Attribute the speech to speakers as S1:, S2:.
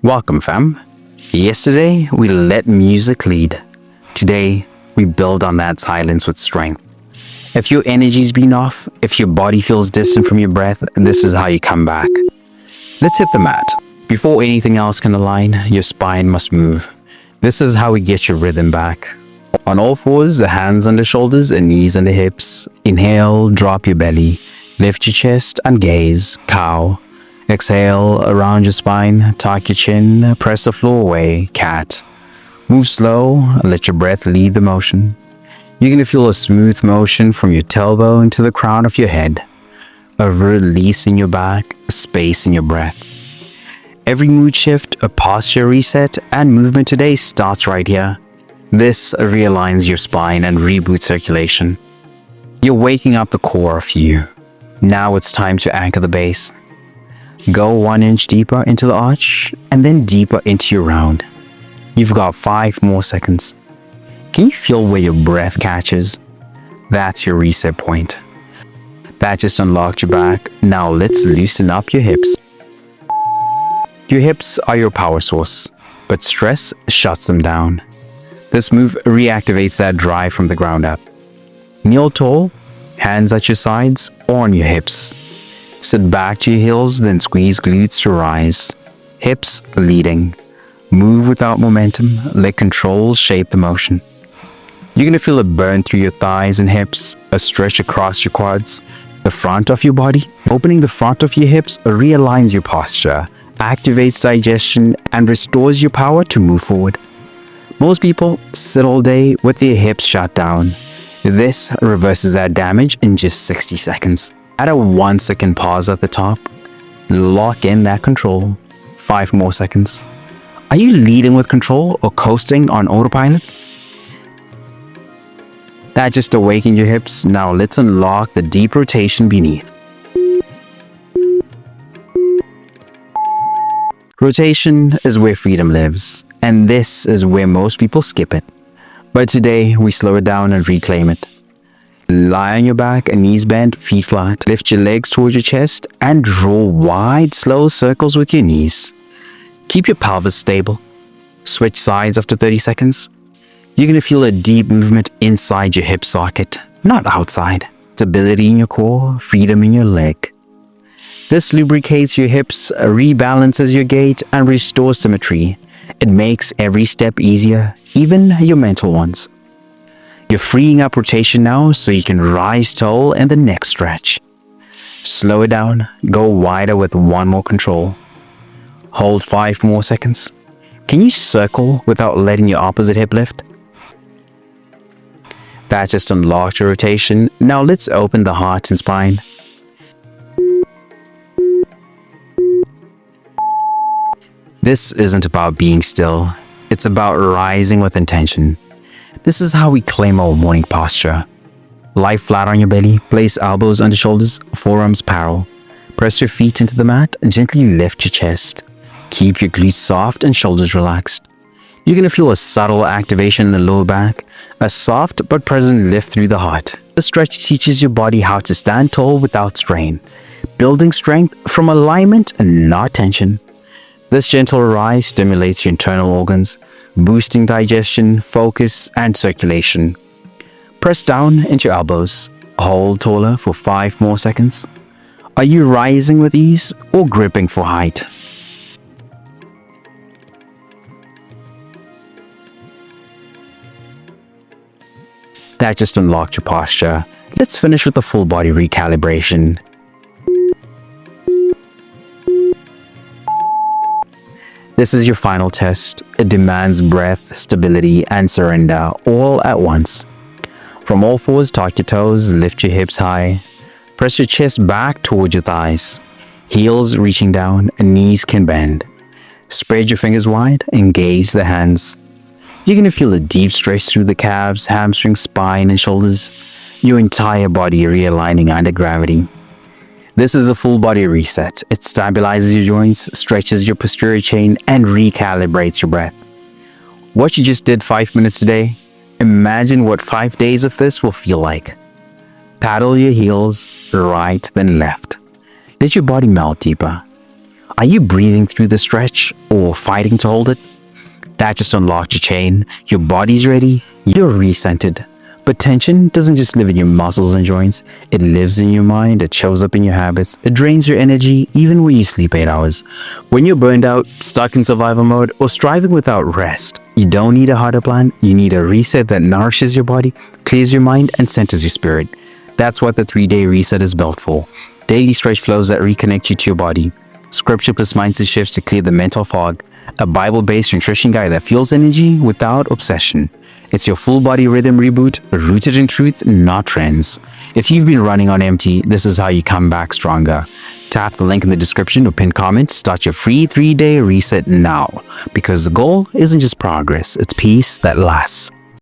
S1: Welcome, fam. Yesterday, we let music lead. Today, we build on that silence with strength. If your energy's been off, if your body feels distant from your breath, this is how you come back. Let's hit the mat. Before anything else can align, your spine must move. This is how we get your rhythm back. On all fours, the hands under shoulders and knees under hips. Inhale, drop your belly. Lift your chest and gaze, cow. Exhale around your spine, tuck your chin, press the floor away, cat. Move slow, let your breath lead the motion. You're going to feel a smooth motion from your tailbone to the crown of your head. A release in your back, a space in your breath. Every mood shift, a posture reset, and movement today starts right here. This realigns your spine and reboots circulation. You're waking up the core of you. Now it's time to anchor the base. Go 1 inch deeper into the arch and then deeper into your round. You've got 5 more seconds. Can you feel where your breath catches? That's your reset point. That just unlocked your back. Now let's loosen up your hips. Your hips are your power source, but stress shuts them down. This move reactivates that drive from the ground up. Kneel tall, hands at your sides or on your hips. Sit back to your heels, then squeeze glutes to rise. Hips leading. Move without momentum. Let control shape the motion. You're going to feel a burn through your thighs and hips, a stretch across your quads, the front of your body. Opening the front of your hips realigns your posture, activates digestion, and restores your power to move forward. Most people sit all day with their hips shut down. This reverses that damage in just 60 seconds. Add a 1-second pause at the top. Lock in that control. 5 more seconds. Are you leading with control or coasting on autopilot? That just awakened your hips. Now let's unlock the deep rotation beneath. Rotation is where freedom lives, and this is where most people skip it. But today, we slow it down and reclaim it. Lie on your back and knees bent, feet flat. Lift your legs towards your chest and draw wide, slow circles with your knees. Keep your pelvis stable. Switch sides after 30 seconds. You're going to feel a deep movement inside your hip socket, not outside. Stability in your core, freedom in your leg. This lubricates your hips, rebalances your gait, and restores symmetry. It makes every step easier, even your mental ones. You're freeing up rotation now so you can rise tall in the next stretch. Slow it down, go wider with 1 more control. Hold 5 more seconds. Can you circle without letting your opposite hip lift? That just unlocked your rotation. Now let's open the heart and spine. This isn't about being still. It's about rising with intention. This is how we claim our morning posture. Lie flat on your belly, place elbows under shoulders, forearms parallel. Press your feet into the mat and gently lift your chest. Keep your glutes soft and shoulders relaxed. You're going to feel a subtle activation in the lower back, a soft but present lift through the heart. The stretch teaches your body how to stand tall without strain, building strength from alignment and not tension. This gentle rise stimulates your internal organs, boosting digestion, focus, and circulation. Press down into your elbows. Hold taller for 5 more seconds. Are you rising with ease or gripping for height? That just unlocked your posture. Let's finish with a full body recalibration. This is your final test. It demands breath, stability, and surrender all at once. From all fours, tuck your toes, lift your hips high. Press your chest back towards your thighs. Heels reaching down, and knees can bend. Spread your fingers wide, engage the hands. You're going to feel a deep stretch through the calves, hamstrings, spine, and shoulders. Your entire body realigning under gravity. This is a full body reset. It stabilizes your joints, stretches your posterior chain, and recalibrates your breath. What you just did 5 minutes today, imagine what 5 days of this will feel like. Paddle your heels right then left. Let your body melt deeper. Are you breathing through the stretch or fighting to hold it? That just unlocked your chain. Your body's ready. You're recentered. But tension doesn't just live in your muscles and joints. It lives in your mind. It shows up in your habits. It drains your energy even when you sleep 8 hours. When you're burned out, stuck in survival mode, or striving without rest, you don't need a harder plan. You need a reset that nourishes your body, clears your mind, and centers your spirit. That's what the 3-day reset is built for. Daily stretch flows that reconnect you to your body. Scripture plus mindset shifts to clear the mental fog. A Bible-based nutrition guide that fuels energy without obsession. It's your full body rhythm reboot, rooted in truth, not trends. If you've been running on empty, this is how you come back stronger. Tap the link in the description or pinned comment to start your free 3-day reset now. Because the goal isn't just progress, it's peace that lasts.